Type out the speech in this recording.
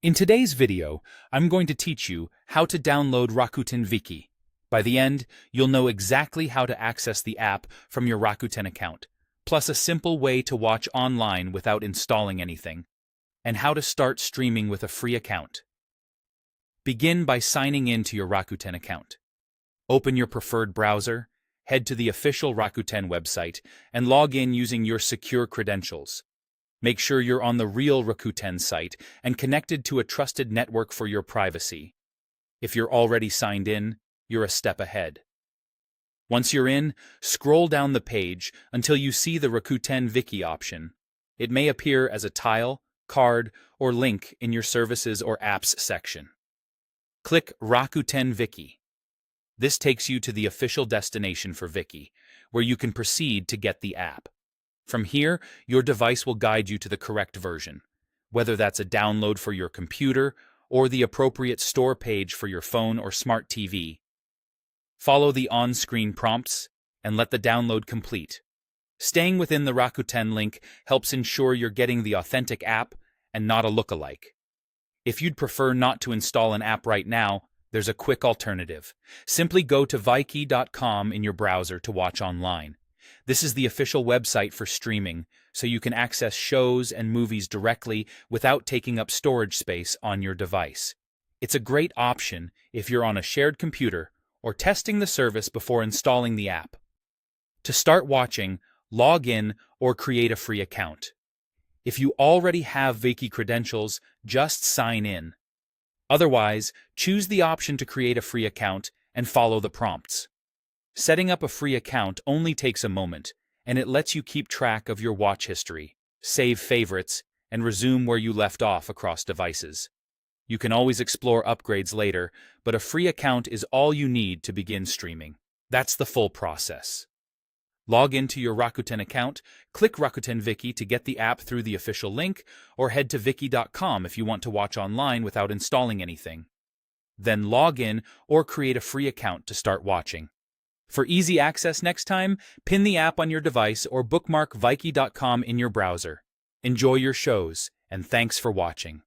In today's video, I'm going to teach you how to download Rakuten Viki. By the end, you'll know exactly how to access the app from your Rakuten account, plus a simple way to watch online without installing anything, and how to start streaming with a free account. Begin by signing in to your Rakuten account. Open your preferred browser, head to the official Rakuten website, and log in using your secure credentials. Make sure you're on the real Rakuten site and connected to a trusted network for your privacy. If you're already signed in, you're a step ahead. Once you're in, scroll down the page until you see the Rakuten Viki option. It may appear as a tile, card, or link in your Services or Apps section. Click Rakuten Viki. This takes you to the official destination for Viki, where you can proceed to get the app. From here, your device will guide you to the correct version, whether that's a download for your computer or the appropriate store page for your phone or smart TV. Follow the on-screen prompts and let the download complete. Staying within the Rakuten link helps ensure you're getting the authentic app and not a lookalike. If you'd prefer not to install an app right now, there's a quick alternative. Simply go to viki.com in your browser to watch online. This is the official website for streaming, so you can access shows and movies directly without taking up storage space on your device. It's a great option if you're on a shared computer or testing the service before installing the app. To start watching, log in or create a free account. If you already have Viki credentials, just sign in. Otherwise, choose the option to create a free account and follow the prompts. Setting up a free account only takes a moment, and it lets you keep track of your watch history, save favorites, and resume where you left off across devices. You can always explore upgrades later, but a free account is all you need to begin streaming. That's the full process. Log into your Rakuten account, click Rakuten Viki to get the app through the official link, or head to viki.com if you want to watch online without installing anything. Then log in or create a free account to start watching. For easy access next time, pin the app on your device or bookmark viki.com in your browser. Enjoy your shows, and thanks for watching.